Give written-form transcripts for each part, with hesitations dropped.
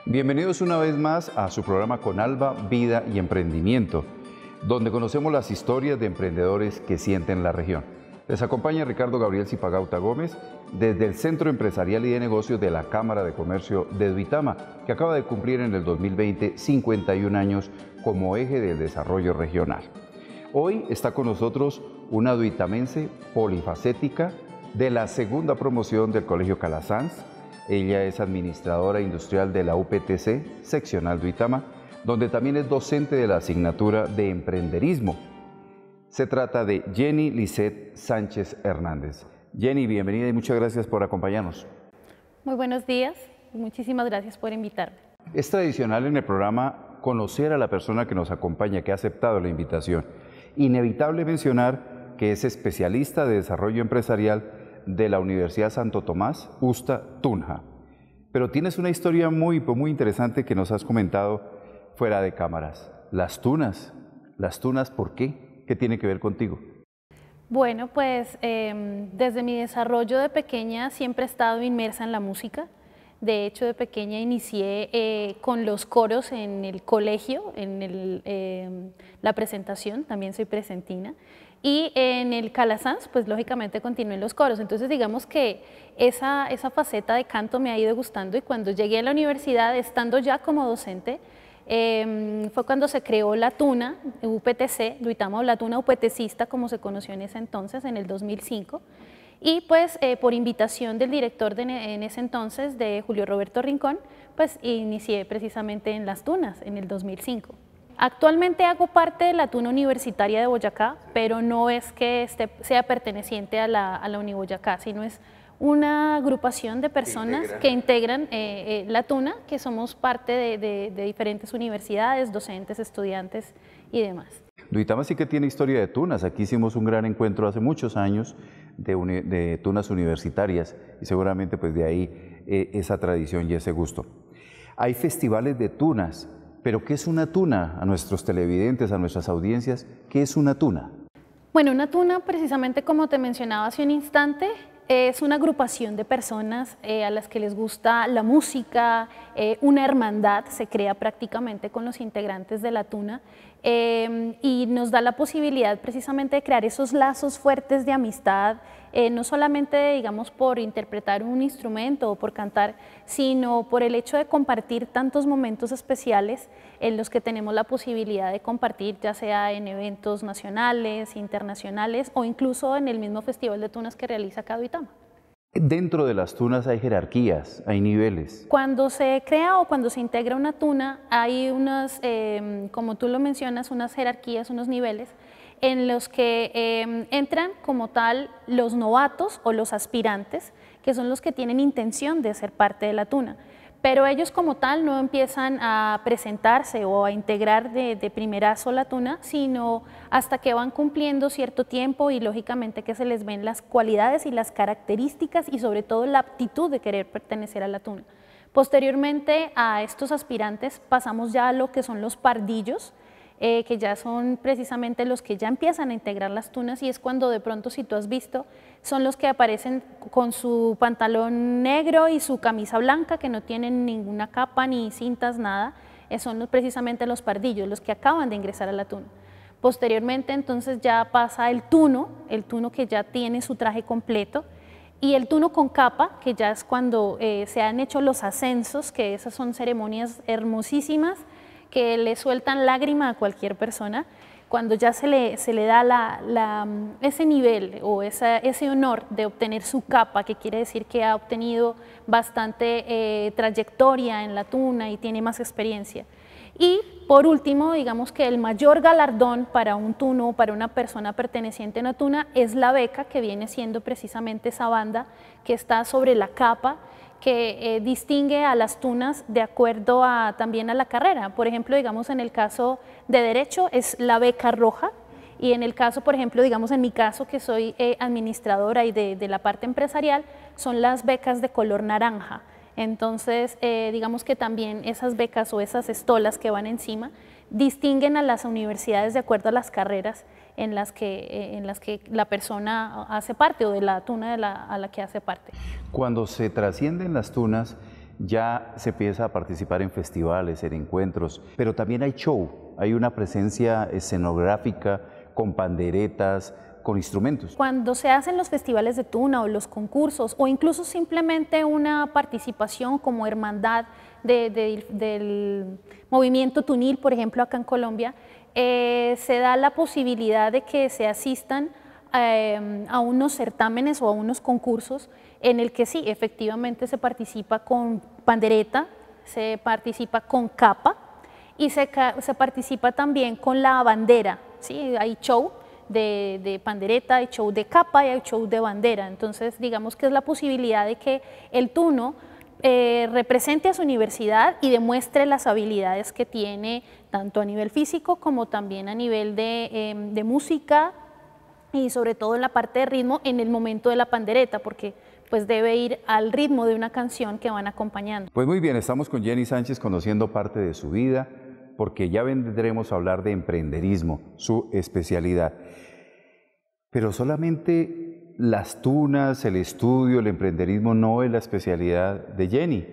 Bienvenidos una vez más a su programa Con Alba, Vida y Emprendimiento, donde conocemos las historias de emprendedores que sienten la región. Les acompaña Ricardo Gabriel Zipagauta Gómez desde el Centro Empresarial y de Negocios de la Cámara de Comercio de Duitama, que acaba de cumplir en el 2020 51 años como eje del desarrollo regional. Hoy está con nosotros una duitamense polifacética de la segunda promoción del Colegio Calasanz. Ella es administradora industrial de la UPTC, seccional Duitama, donde también es docente de la asignatura de emprenderismo. Se trata de Jenny Lisset Sánchez Hernández. Jenny, bienvenida y muchas gracias por acompañarnos. Muy buenos días, muchísimas gracias por invitarme. Es tradicional en el programa conocer a la persona que nos acompaña, que ha aceptado la invitación. Inevitable mencionar que es especialista de desarrollo empresarial de la Universidad Santo Tomás, USTA Tunja. Pero tienes una historia muy interesante que nos has comentado fuera de cámaras. Las tunas, ¿por qué? ¿Qué tiene que ver contigo? Bueno, pues desde mi desarrollo de pequeña siempre he estado inmersa en la música. De hecho, de pequeña inicié con los coros en el colegio, en la presentación, también soy presentina. Y en el Calasanz, pues lógicamente continué en los coros. Entonces digamos que esa faceta de canto me ha ido gustando, y cuando llegué a la universidad, estando ya como docente, fue cuando se creó la Tuna UPTC, Duitama, o la Tuna UPTCista, como se conoció en ese entonces, en el 2005. Y pues por invitación del director en ese entonces, de Julio Roberto Rincón, pues inicié precisamente en las tunas en el 2005. Actualmente hago parte de la Tuna Universitaria de Boyacá, pero no es que sea perteneciente a la Uniboyacá, sino es una agrupación de personas que integran la Tuna, que somos parte de diferentes universidades, docentes, estudiantes y demás. Duitama sí que tiene historia de tunas. Aquí hicimos un gran encuentro hace muchos años de tunas universitarias, y seguramente pues de ahí esa tradición y ese gusto. Hay festivales de tunas. Pero ¿qué es una tuna? A nuestros televidentes, a nuestras audiencias, ¿qué es una tuna? Bueno, una tuna, precisamente como te mencionaba hace un instante, es una agrupación de personas a las que les gusta la música, una hermandad se crea prácticamente con los integrantes de la tuna, y nos da la posibilidad precisamente de crear esos lazos fuertes de amistad, no solamente, digamos, por interpretar un instrumento o por cantar, sino por el hecho de compartir tantos momentos especiales en los que tenemos la posibilidad de compartir, ya sea en eventos nacionales, internacionales, o incluso en el mismo Festival de Tunas que realiza acá Duitama. Dentro de las tunas hay jerarquías, hay niveles. Cuando se crea o cuando se integra una tuna, hay unas, como tú lo mencionas, unas jerarquías, unos niveles, en los que entran como tal los novatos o los aspirantes, que son los que tienen intención de ser parte de la tuna. Pero ellos como tal no empiezan a presentarse o a integrar de primerazo la tuna, sino hasta que van cumpliendo cierto tiempo y lógicamente que se les ven las cualidades y las características y sobre todo la aptitud de querer pertenecer a la tuna. Posteriormente a estos aspirantes pasamos ya a lo que son los pardillos, que ya son precisamente los que ya empiezan a integrar las tunas, y es cuando de pronto, si tú has visto, son los que aparecen con su pantalón negro y su camisa blanca, que no tienen ninguna capa ni cintas, nada, son precisamente los pardillos, los que acaban de ingresar a la tuna. Posteriormente entonces ya pasa el tuno que ya tiene su traje completo, y el tuno con capa, que ya es cuando se han hecho los ascensos, que esas son ceremonias hermosísimas, que le sueltan lágrima a cualquier persona, cuando ya se le da ese nivel o ese honor de obtener su capa, que quiere decir que ha obtenido bastante trayectoria en la tuna y tiene más experiencia. Y por último, digamos que el mayor galardón para un tuno, para una persona perteneciente a una tuna, es la beca, que viene siendo precisamente esa banda que está sobre la capa, que distingue a las tunas de acuerdo también a la carrera. Por ejemplo, digamos en el caso de Derecho es la beca roja, y en el caso, por ejemplo, digamos en mi caso, que soy administradora y de la parte empresarial, son las becas de color naranja. Entonces, digamos que también esas becas o esas estolas que van encima distinguen a las universidades de acuerdo a las carreras en las que la persona hace parte o de la tuna a la que hace parte. Cuando se trascienden las tunas, ya se empieza a participar en festivales, en encuentros, pero también hay show, hay una presencia escenográfica con panderetas, con instrumentos. Cuando se hacen los festivales de tuna o los concursos o incluso simplemente una participación como hermandad del movimiento tunil, por ejemplo acá en Colombia, se da la posibilidad de que se asistan a unos certámenes o a unos concursos en el que sí, efectivamente se participa con pandereta, se participa con capa y se participa también con la bandera, ¿sí? Hay show de pandereta, hay show de capa y hay show de bandera. Entonces, digamos que es la posibilidad de que el tuno represente a su universidad y demuestre las habilidades que tiene tanto a nivel físico como también a nivel de música y sobre todo en la parte de ritmo en el momento de la pandereta, porque pues debe ir al ritmo de una canción que van acompañando. Pues muy bien, estamos con Jenny Sánchez conociendo parte de su vida, porque ya vendremos a hablar de emprenderismo, su especialidad. Pero solamente las tunas, el estudio, el emprenderismo no es la especialidad de Jenny.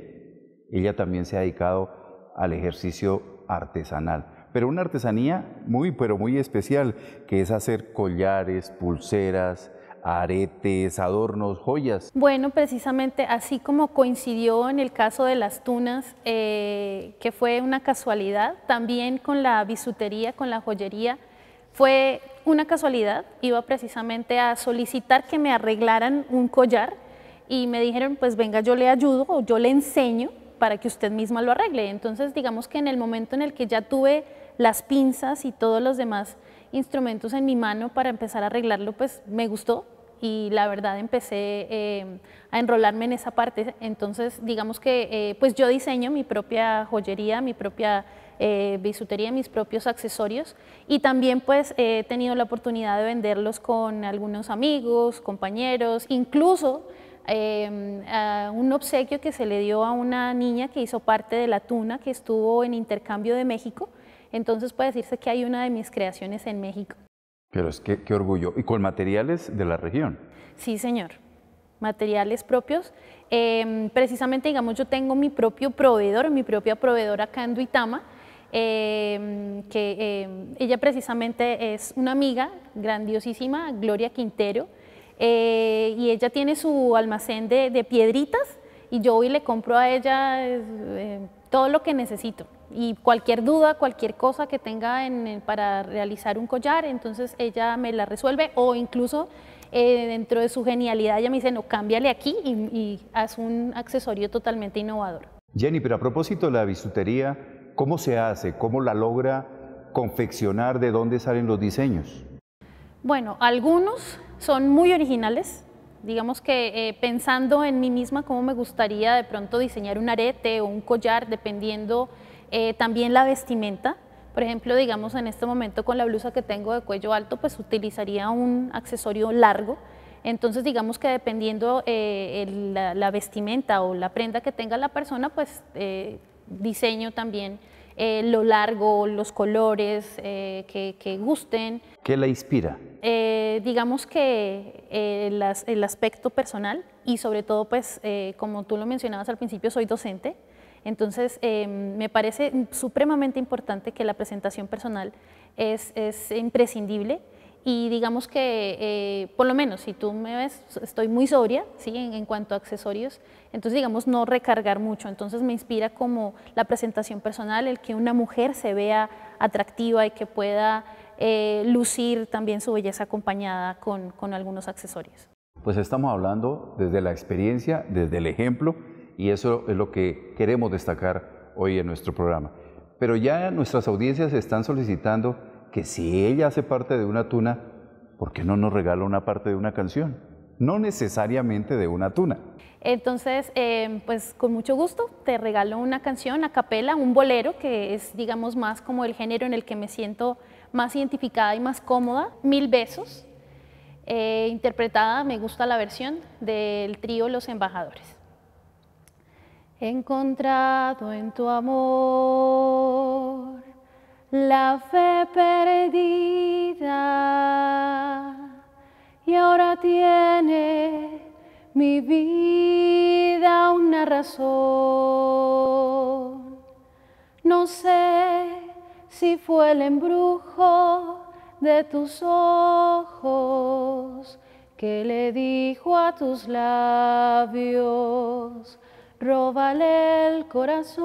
Ella también se ha dedicado al ejercicio artesanal, pero una artesanía muy especial, que es hacer collares, pulseras, aretes, adornos, joyas. Bueno, precisamente así como coincidió en el caso de las tunas, que fue una casualidad, también con la bisutería, con la joyería, fue una casualidad. Iba precisamente a solicitar que me arreglaran un collar y me dijeron, pues venga, yo le ayudo o yo le enseño para que usted misma lo arregle. Entonces, digamos que en el momento en el que ya tuve las pinzas y todos los demás instrumentos en mi mano para empezar a arreglarlo, pues me gustó y la verdad empecé a enrolarme en esa parte. Entonces, digamos que pues yo diseño mi propia joyería, mi propia bisutería, mis propios accesorios y también pues he tenido la oportunidad de venderlos con algunos amigos, compañeros, incluso a un obsequio que se le dio a una niña que hizo parte de la tuna, que estuvo en intercambio de México. Entonces puede decirse que hay una de mis creaciones en México. Pero es que qué orgullo. ¿Y con materiales de la región? Sí, señor. Materiales propios. Precisamente, digamos, yo tengo mi propio proveedor, mi propia proveedora acá en Duitama, ella precisamente es una amiga grandiosísima, Gloria Quintero, y ella tiene su almacén de piedritas y yo voy y le compro a ella todo lo que necesito. Y cualquier duda, cualquier cosa que tenga para realizar un collar, entonces ella me la resuelve o incluso dentro de su genialidad ella me dice, no, cámbiale aquí y haz un accesorio totalmente innovador. Jenny, pero a propósito de la bisutería, ¿cómo se hace? ¿Cómo la logra confeccionar? ¿De dónde salen los diseños? Bueno, algunos son muy originales. Digamos que pensando en mí misma, cómo me gustaría de pronto diseñar un arete o un collar, dependiendo también la vestimenta. Por ejemplo, digamos en este momento con la blusa que tengo de cuello alto, pues utilizaría un accesorio largo. Entonces digamos que dependiendo la vestimenta o la prenda que tenga la persona, pues diseño también lo largo, los colores que gusten. ¿Qué la inspira? Digamos que el aspecto personal y sobre todo, pues, como tú lo mencionabas al principio, soy docente, entonces me parece supremamente importante que la presentación personal es imprescindible y digamos que, por lo menos, si tú me ves, estoy muy sobria, ¿sí? en cuanto a accesorios, entonces digamos no recargar mucho, entonces me inspira como la presentación personal, el que una mujer se vea atractiva y que pueda lucir también su belleza acompañada con algunos accesorios. Pues estamos hablando desde la experiencia, desde el ejemplo, y eso es lo que queremos destacar hoy en nuestro programa. Pero ya nuestras audiencias están solicitando que si ella hace parte de una tuna, ¿por qué no nos regala una parte de una canción? No necesariamente de una tuna. Entonces, pues con mucho gusto te regalo una canción a capela, un bolero, que es, digamos, más como el género en el que me siento más identificada y más cómoda, Mil Besos, interpretada, me gusta la versión del trío Los Embajadores. He encontrado en tu amor la fe perdida, y ahora tiene mi vida una razón. No sé si fue el embrujo de tus ojos que le dijo a tus labios, róbale el corazón.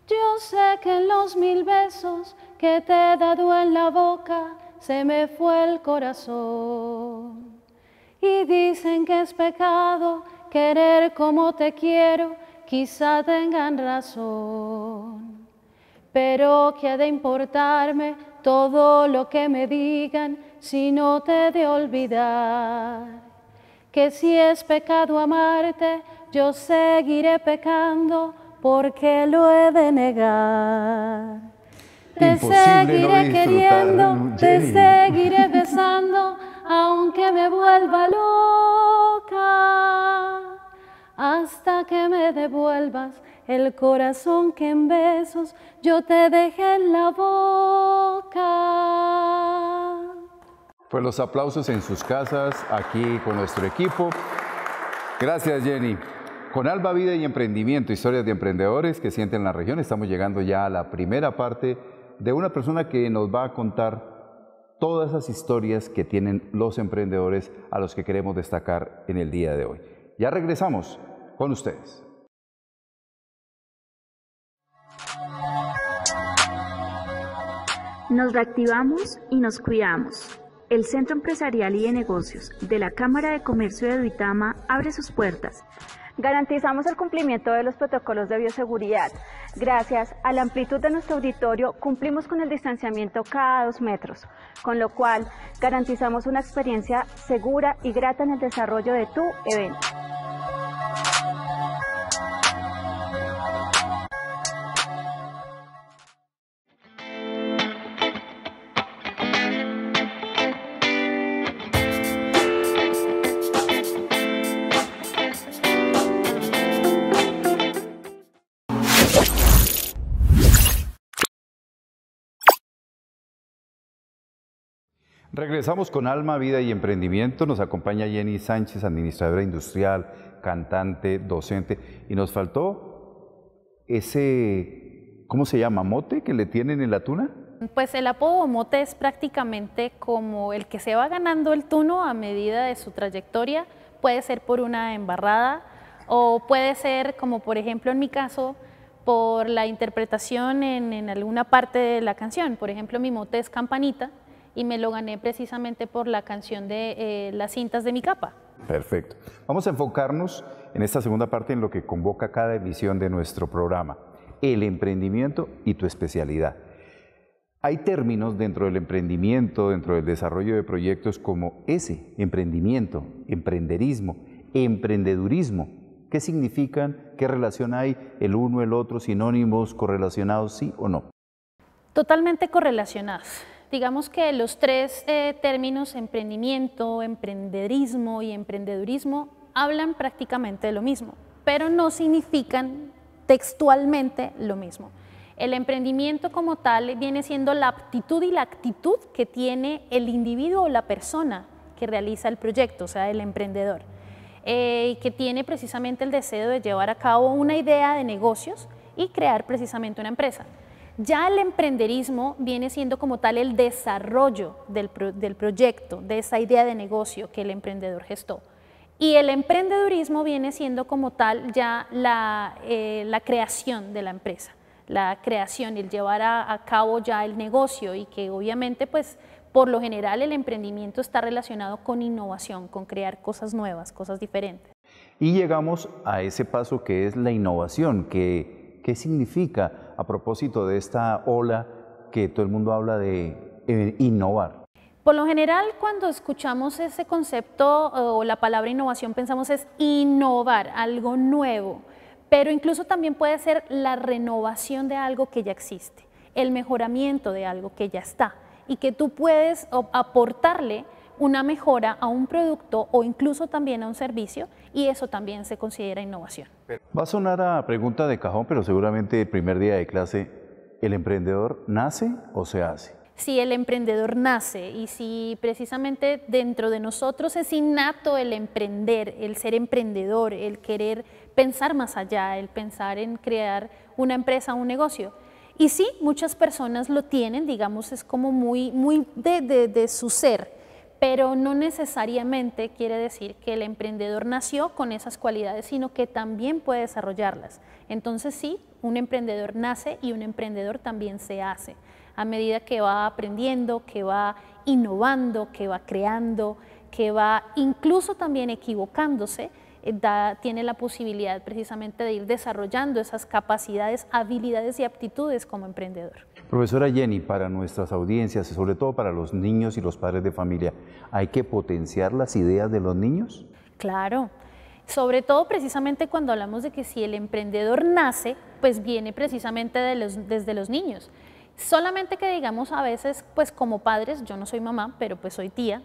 Yo sé que en los 1000 besos que te he dado en la boca se me fue el corazón. Y dicen que es pecado querer como te quiero, quizá tengan razón. Pero ¿qué ha de importarme todo lo que me digan si no te he de olvidar? Que si es pecado amarte, yo seguiré pecando porque lo he de negar. Te seguiré queriendo, te seguiré besando, aunque me vuelva loca, hasta que me devuelvas el corazón que en besos yo te dejé en la boca. Pues los aplausos en sus casas, aquí con nuestro equipo. Gracias, Jenny. Con Alba Vida y Emprendimiento, historias de emprendedores que sienten la región, estamos llegando ya a la primera parte de una persona que nos va a contar todas esas historias que tienen los emprendedores a los que queremos destacar en el día de hoy. Ya regresamos con ustedes. Nos reactivamos y nos cuidamos. El Centro Empresarial y de Negocios de la Cámara de Comercio de Duitama abre sus puertas. Garantizamos el cumplimiento de los protocolos de bioseguridad. Gracias a la amplitud de nuestro auditorio, cumplimos con el distanciamiento cada 2 metros, con lo cual garantizamos una experiencia segura y grata en el desarrollo de tu evento. Regresamos con Alma, Vida y Emprendimiento. Nos acompaña Jenny Sánchez, administradora industrial, cantante, docente. Y nos faltó ese, ¿cómo se llama? ¿Mote que le tienen en la tuna? Pues el apodo mote es prácticamente como el que se va ganando el tuno a medida de su trayectoria. Puede ser por una embarrada o puede ser, como por ejemplo en mi caso, por la interpretación en alguna parte de la canción. Por ejemplo, mi mote es Campanita, y me lo gané precisamente por la canción de Las cintas de mi capa. Perfecto. Vamos a enfocarnos en esta segunda parte en lo que convoca cada emisión de nuestro programa, el emprendimiento y tu especialidad. Hay términos dentro del emprendimiento, dentro del desarrollo de proyectos como ese, emprendimiento, emprenderismo, emprendedurismo. ¿Qué significan? ¿Qué relación hay? ¿El uno, el otro, sinónimos, correlacionados, sí o no? Totalmente correlacionados. Digamos que los tres términos, emprendimiento, emprenderismo y emprendedurismo, hablan prácticamente de lo mismo, pero no significan textualmente lo mismo. El emprendimiento como tal viene siendo la aptitud y la actitud que tiene el individuo o la persona que realiza el proyecto, o sea, el emprendedor, que tiene precisamente el deseo de llevar a cabo una idea de negocios y crear precisamente una empresa. Ya el emprenderismo viene siendo como tal el desarrollo del proyecto, de esa idea de negocio que el emprendedor gestó. Y el emprendedurismo viene siendo como tal ya la creación de la empresa, la creación, el llevar a cabo ya el negocio, y que obviamente pues por lo general el emprendimiento está relacionado con innovación, con crear cosas nuevas, cosas diferentes. Y llegamos a ese paso que es la innovación, ¿qué significa a propósito de esta ola que todo el mundo habla de innovar? Por lo general, cuando escuchamos ese concepto o la palabra innovación, pensamos es innovar, algo nuevo, pero incluso también puede ser la renovación de algo que ya existe, el mejoramiento de algo que ya está y que tú puedes aportarle una mejora a un producto o incluso también a un servicio, y eso también se considera innovación. Va a sonar a pregunta de cajón, pero seguramente el primer día de clase, ¿el emprendedor nace o se hace? Si el emprendedor nace y si precisamente dentro de nosotros es innato el emprender, el ser emprendedor, el querer pensar más allá, el pensar en crear una empresa, un negocio. Y sí, muchas personas lo tienen, digamos, es como muy de su ser, pero no necesariamente quiere decir que el emprendedor nació con esas cualidades, sino que también puede desarrollarlas. Entonces sí, un emprendedor nace y un emprendedor también se hace. A medida que va aprendiendo, que va innovando, que va creando, que va incluso también equivocándose, tiene la posibilidad precisamente de ir desarrollando esas capacidades, habilidades y aptitudes como emprendedor. Profesora Jenny, para nuestras audiencias, sobre todo para los niños y los padres de familia, ¿hay que potenciar las ideas de los niños? Claro, sobre todo precisamente cuando hablamos de que si el emprendedor nace, pues viene precisamente desde los niños. Solamente que digamos a veces, pues como padres, yo no soy mamá, pero pues soy tía,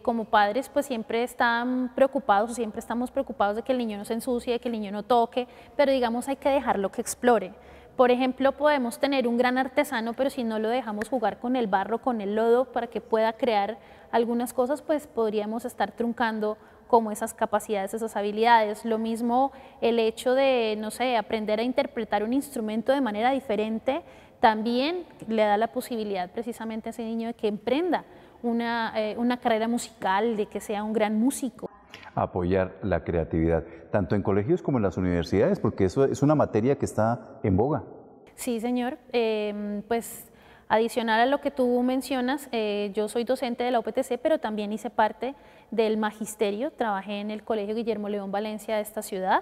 como padres pues siempre están preocupados, siempre estamos preocupados de que el niño no se ensucie, de que el niño no toque, pero digamos hay que dejarlo que explore. Por ejemplo, podemos tener un gran artesano, pero si no lo dejamos jugar con el barro, con el lodo, para que pueda crear algunas cosas, pues podríamos estar truncando como esas capacidades, esas habilidades. Lo mismo el hecho de, no sé, aprender a interpretar un instrumento de manera diferente, también le da la posibilidad precisamente a ese niño de que emprenda una carrera musical, de que sea un gran músico. Apoyar la creatividad, tanto en colegios como en las universidades, porque eso es una materia que está en boga. Sí, señor. Pues adicional a lo que tú mencionas, yo soy docente de la UPTC, pero también hice parte del magisterio, trabajé en el Colegio Guillermo León Valencia de esta ciudad,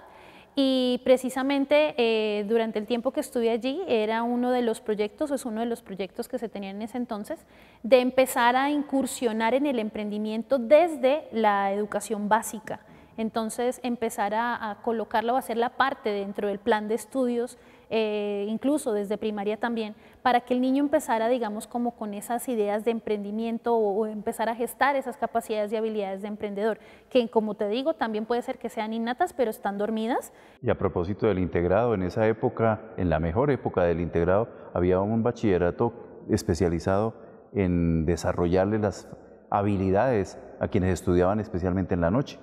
y precisamente durante el tiempo que estuve allí era uno de los proyectos, es uno de los proyectos que se tenían en ese entonces, de empezar a incursionar en el emprendimiento desde la educación básica. Entonces empezar a colocarlo, a hacerla parte dentro del plan de estudios, incluso desde primaria también, para que el niño empezara, digamos, como con esas ideas de emprendimiento o empezar a gestar esas capacidades y habilidades de emprendedor, que como te digo, también puede ser que sean innatas, pero están dormidas. Y a propósito del integrado, en esa época, en la mejor época del integrado, había un bachillerato especializado en desarrollarle las habilidades a quienes estudiaban especialmente en la noche.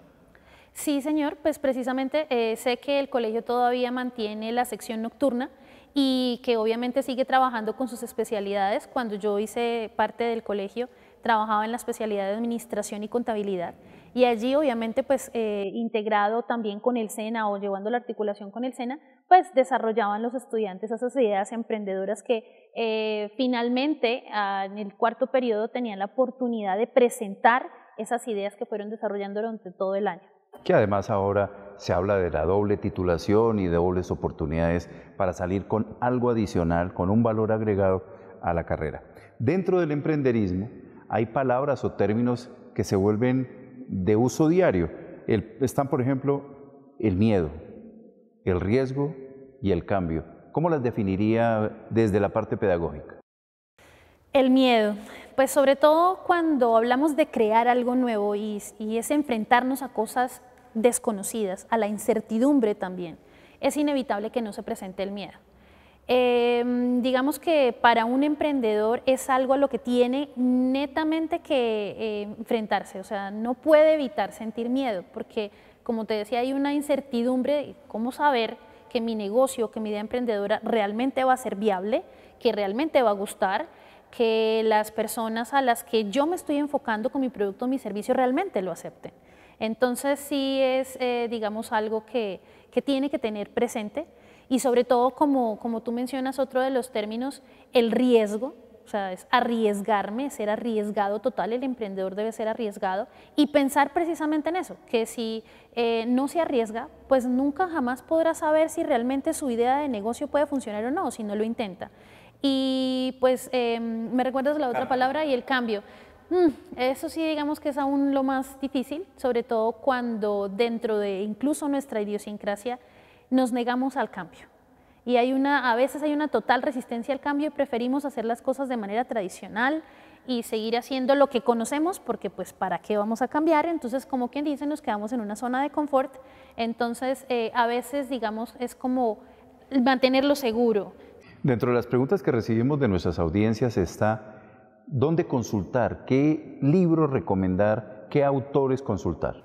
Sí, señor, pues precisamente sé que el colegio todavía mantiene la sección nocturna y que obviamente sigue trabajando con sus especialidades. Cuando yo hice parte del colegio, trabajaba en la especialidad de Administración y Contabilidad, y allí obviamente pues integrado también con el SENA o llevando la articulación con el SENA, pues desarrollaban los estudiantes esas ideas emprendedoras que finalmente en el cuarto periodo tenían la oportunidad de presentar esas ideas que fueron desarrollando durante todo el año. Que además ahora se habla de la doble titulación y de dobles oportunidades para salir con algo adicional, con un valor agregado a la carrera. Dentro del emprenderismo hay palabras o términos que se vuelven de uso diario. Están, por ejemplo, el miedo, el riesgo y el cambio. ¿Cómo las definiría desde la parte pedagógica? El miedo, pues sobre todo cuando hablamos de crear algo nuevo y es enfrentarnos a cosas desconocidas, a la incertidumbre también, es inevitable que no se presente el miedo. Digamos que para un emprendedor es algo a lo que tiene netamente que enfrentarse, o sea, no puede evitar sentir miedo, porque como te decía, hay una incertidumbre de cómo saber que mi negocio, que mi idea emprendedora realmente va a ser viable, que realmente va a gustar, que las personas a las que yo me estoy enfocando con mi producto o mi servicio realmente lo acepten. Entonces sí es, digamos, algo que tiene que tener presente, y sobre todo, como tú mencionas, otro de los términos, el riesgo, o sea, es arriesgarme, ser arriesgado total, el emprendedor debe ser arriesgado y pensar precisamente en eso, que si no se arriesga, pues nunca jamás podrá saber si realmente su idea de negocio puede funcionar o no, si no lo intenta. Y pues me recuerdas la otra palabra, y el cambio. Eso sí, digamos que es aún lo más difícil, sobre todo cuando dentro de incluso nuestra idiosincrasia nos negamos al cambio. Y a veces hay una total resistencia al cambio y preferimos hacer las cosas de manera tradicional y seguir haciendo lo que conocemos porque pues ¿para qué vamos a cambiar? Entonces, como quien dice, nos quedamos en una zona de confort. Entonces, a veces, digamos, es como mantenerlo seguro. Dentro de las preguntas que recibimos de nuestras audiencias está ¿dónde consultar? ¿Qué libros recomendar? ¿Qué autores consultar?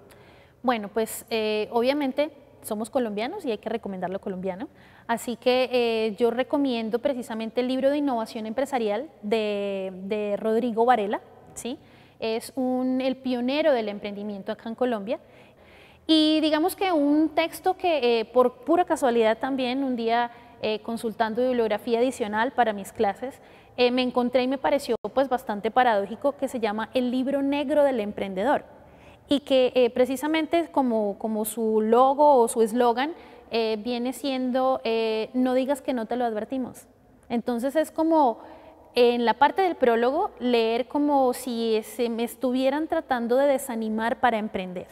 Bueno, pues obviamente somos colombianos y hay que recomendar lo colombiano. Así que yo recomiendo precisamente el libro de innovación empresarial de Rodrigo Varela, ¿sí? Es el pionero del emprendimiento acá en Colombia. Y digamos que un texto que por pura casualidad también un día consultando bibliografía adicional para mis clases, me encontré y me pareció pues bastante paradójico, que se llama El libro negro del emprendedor. Y que precisamente como su logo o su eslogan viene siendo no digas que no te lo advertimos. Entonces es como en la parte del prólogo leer como si se me estuvieran tratando de desanimar para emprender,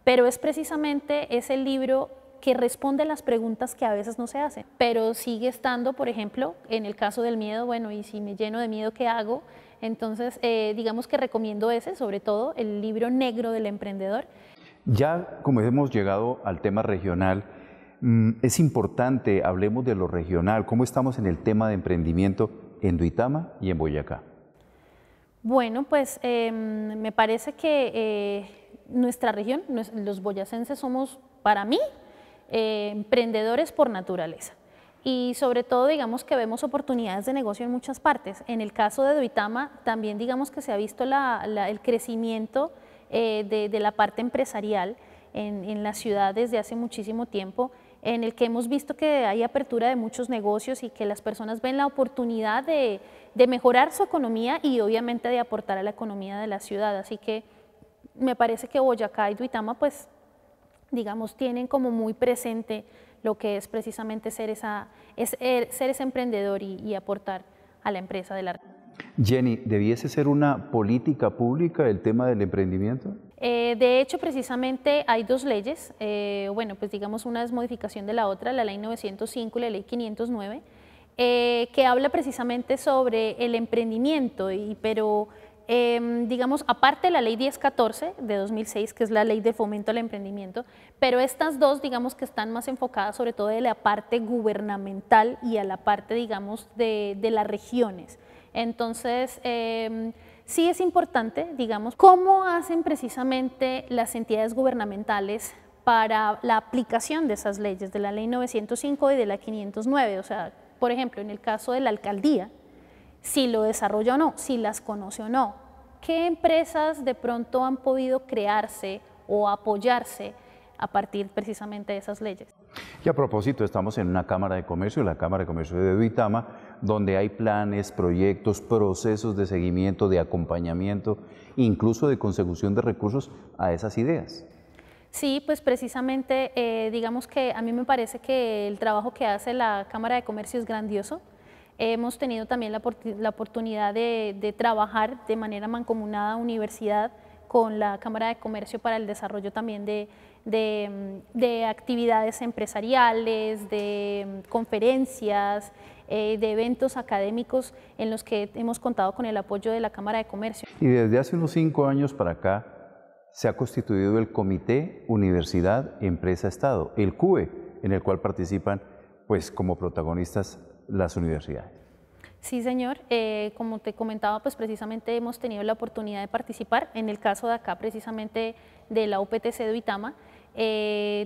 pero es precisamente ese libro que responde a las preguntas que a veces no se hacen, pero sigue estando, por ejemplo, en el caso del miedo, bueno, y si me lleno de miedo, ¿qué hago? Entonces, digamos que recomiendo ese, sobre todo, el libro negro del emprendedor. Ya como hemos llegado al tema regional, es importante, hablemos de lo regional, ¿cómo estamos en el tema de emprendimiento en Duitama y en Boyacá? Bueno, pues me parece que nuestra región, los boyacenses somos, para mí, emprendedores por naturaleza. Y sobre todo, digamos que vemos oportunidades de negocio en muchas partes. En el caso de Duitama, también digamos que se ha visto el crecimiento de la parte empresarial en la ciudad desde hace muchísimo tiempo, en el que hemos visto que hay apertura de muchos negocios y que las personas ven la oportunidad de mejorar su economía y obviamente de aportar a la economía de la ciudad. Así que me parece que Boyacá y Duitama, pues, digamos, tienen como muy presente lo que es precisamente ser ese emprendedor y aportar a la empresa de la región. Jenny, ¿debiese ser una política pública el tema del emprendimiento? De hecho, precisamente hay dos leyes, bueno, pues digamos una es modificación de la otra, la ley 905 y la ley 509, que habla precisamente sobre el emprendimiento, pero digamos, aparte de la ley 1014 de 2006, que es la ley de fomento al emprendimiento, pero estas dos, digamos, que están más enfocadas sobre todo de la parte gubernamental y a la parte, digamos, de las regiones. Entonces, sí es importante, digamos, cómo hacen precisamente las entidades gubernamentales para la aplicación de esas leyes, de la ley 905 y de la 509, o sea, por ejemplo, en el caso de la alcaldía, si lo desarrolla o no, si las conoce o no, qué empresas de pronto han podido crearse o apoyarse a partir precisamente de esas leyes. Y a propósito, estamos en una Cámara de Comercio, la Cámara de Comercio de Duitama, donde hay planes, proyectos, procesos de seguimiento, de acompañamiento, incluso de consecución de recursos a esas ideas. Sí, pues precisamente, digamos que a mí me parece que el trabajo que hace la Cámara de Comercio es grandioso. Hemos tenido también la oportunidad de trabajar de manera mancomunada universidad con la Cámara de Comercio para el desarrollo también de actividades empresariales, de conferencias, de eventos académicos en los que hemos contado con el apoyo de la Cámara de Comercio. Y desde hace unos 5 años para acá se ha constituido el Comité Universidad Empresa Estado, el CUE, en el cual participan pues como protagonistas las universidades. Sí, señor. Como te comentaba, pues precisamente hemos tenido la oportunidad de participar, en el caso de acá precisamente de la UPTC de Duitama,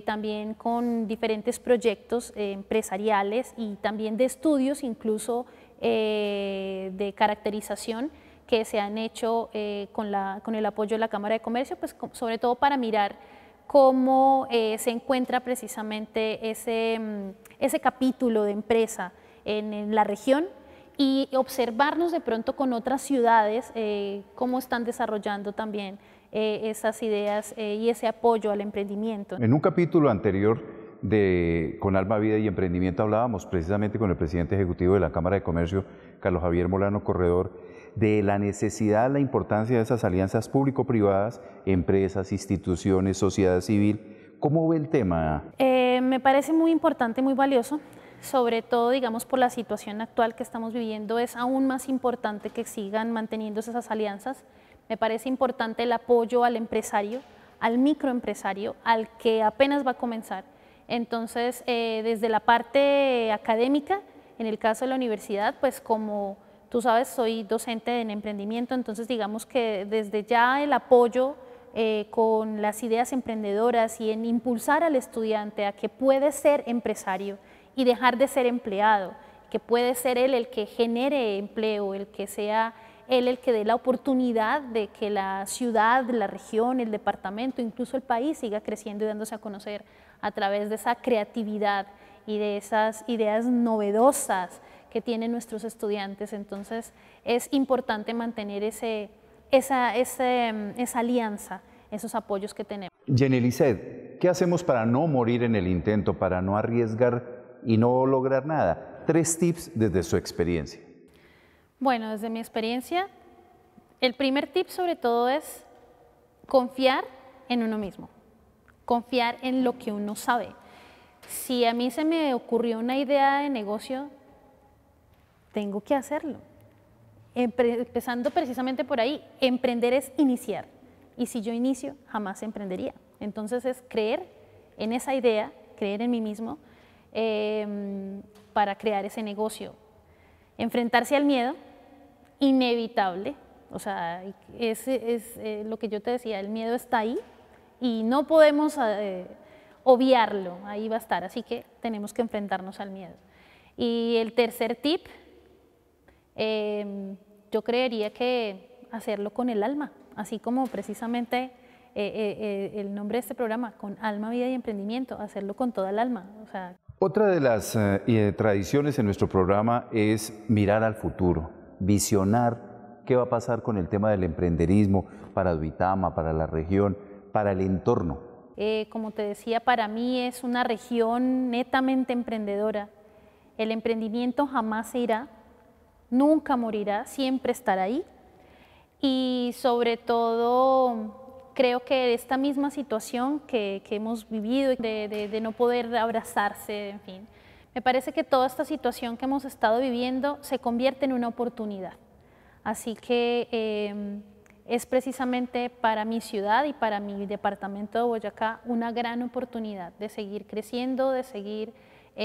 también con diferentes proyectos empresariales y también de estudios, incluso de caracterización que se han hecho con el apoyo de la Cámara de Comercio, pues sobre todo para mirar cómo se encuentra precisamente ese capítulo de empresa en la región y observarnos de pronto con otras ciudades cómo están desarrollando también esas ideas y ese apoyo al emprendimiento. En un capítulo anterior con Alba Vida y Emprendimiento hablábamos precisamente con el presidente ejecutivo de la Cámara de Comercio, Carlos Javier Molano Corredor, de la necesidad, la importancia de esas alianzas público-privadas, empresas, instituciones, sociedad civil. ¿Cómo ve el tema? Me parece muy importante, muy valioso. sobre todo, digamos, por la situación actual que estamos viviendo, es aún más importante que sigan manteniéndose esas alianzas. Me parece importante el apoyo al empresario, al microempresario, al que apenas va a comenzar. Entonces, desde la parte académica, en el caso de la universidad, pues como tú sabes, soy docente en emprendimiento, entonces digamos que desde ya el apoyo con las ideas emprendedoras y en impulsar al estudiante a que puede ser empresario y dejar de ser empleado, que puede ser él el que genere empleo, el que sea él el que dé la oportunidad de que la ciudad, la región, el departamento, incluso el país siga creciendo y dándose a conocer a través de esa creatividad y de esas ideas novedosas que tienen nuestros estudiantes. Entonces es importante mantener esa alianza, esos apoyos que tenemos. Jenny Lizeth, ¿qué hacemos para no morir en el intento, para no arriesgar y no lograr nada? 3 tips desde su experiencia. Bueno, desde mi experiencia, el primer tip sobre todo es confiar en uno mismo, confiar en lo que uno sabe. Si a mí se me ocurrió una idea de negocio, tengo que hacerlo. Empezando precisamente por ahí, emprender es iniciar. Y si yo inicio, jamás emprendería. Entonces es creer en esa idea, creer en mí mismo, para crear ese negocio. Enfrentarse al miedo, inevitable. O sea, es lo que yo te decía, el miedo está ahí y no podemos obviarlo, ahí va a estar. Así que tenemos que enfrentarnos al miedo. Y el tercer tip, yo creería que hacerlo con el alma, así como precisamente el nombre de este programa, con alma, vida y emprendimiento, hacerlo con toda el alma. O sea, otra de las tradiciones en nuestro programa es mirar al futuro, visionar qué va a pasar con el tema del emprenderismo para Duitama, para la región, para el entorno. Como te decía, para mí es una región netamente emprendedora. El emprendimiento jamás se irá, nunca morirá, siempre estará ahí. Y sobre todo, creo que esta misma situación que hemos vivido, de no poder abrazarse, en fin, me parece que toda esta situación que hemos estado viviendo se convierte en una oportunidad. Así que es precisamente para mi ciudad y para mi departamento de Boyacá una gran oportunidad de seguir creciendo, de seguir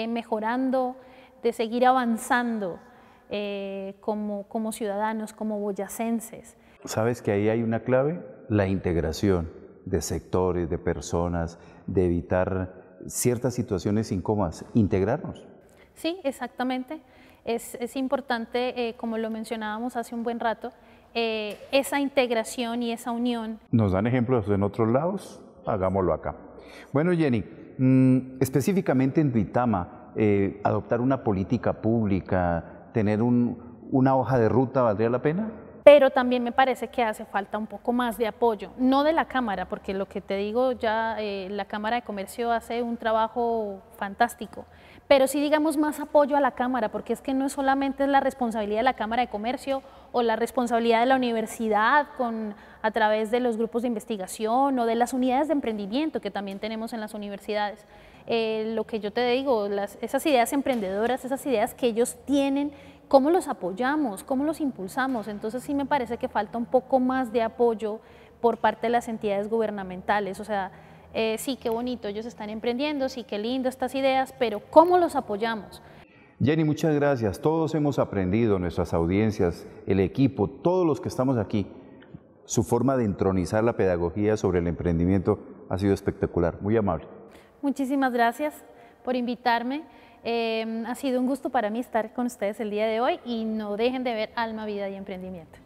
mejorando, de seguir avanzando como ciudadanos, como boyacenses. ¿Sabes que ahí hay una clave? La integración de sectores, de personas, de evitar ciertas situaciones incómodas, integrarnos. Sí, exactamente. Es importante, como lo mencionábamos hace un buen rato, esa integración y esa unión. ¿Nos dan ejemplos en otros lados? Hagámoslo acá. Bueno, Jenny, específicamente en Duitama, adoptar una política pública, tener una hoja de ruta, ¿valdría la pena? Pero también me parece que hace falta un poco más de apoyo, no de la Cámara, porque lo que te digo ya, la Cámara de Comercio hace un trabajo fantástico, pero sí digamos más apoyo a la Cámara, porque es que no es solamente la responsabilidad de la Cámara de Comercio o la responsabilidad de la universidad a través de los grupos de investigación o de las unidades de emprendimiento que también tenemos en las universidades. Lo que yo te digo, esas ideas emprendedoras, esas ideas que ellos tienen, ¿cómo los apoyamos? ¿Cómo los impulsamos? Entonces sí me parece que falta un poco más de apoyo por parte de las entidades gubernamentales. O sea, sí, qué bonito, ellos están emprendiendo, sí, qué lindo estas ideas, pero ¿cómo los apoyamos? Jenny, muchas gracias. Todos hemos aprendido, nuestras audiencias, el equipo, todos los que estamos aquí. Su forma de entronizar la pedagogía sobre el emprendimiento ha sido espectacular, muy amable. Muchísimas gracias por invitarme. Ha sido un gusto para mí estar con ustedes el día de hoy y no dejen de ver Alma, Vida y Emprendimiento.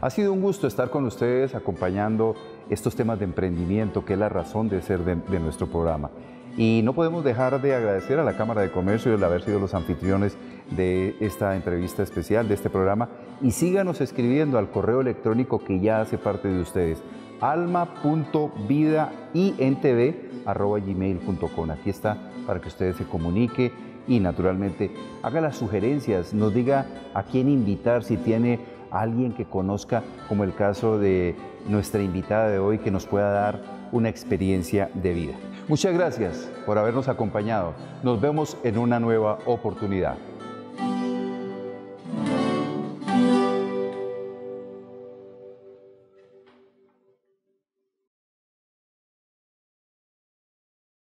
Ha sido un gusto estar con ustedes acompañando estos temas de emprendimiento, que es la razón de ser de nuestro programa. Y no podemos dejar de agradecer a la Cámara de Comercio el haber sido los anfitriones de esta entrevista especial, de este programa. Y síganos escribiendo al correo electrónico que ya hace parte de ustedes, alma.vidaintv@gmail.com. Aquí está para que ustedes se comunique y naturalmente haga las sugerencias, nos diga a quién invitar, si tiene a alguien que conozca, como el caso de nuestra invitada de hoy, que nos pueda dar una experiencia de vida. Muchas gracias por habernos acompañado. Nos vemos en una nueva oportunidad.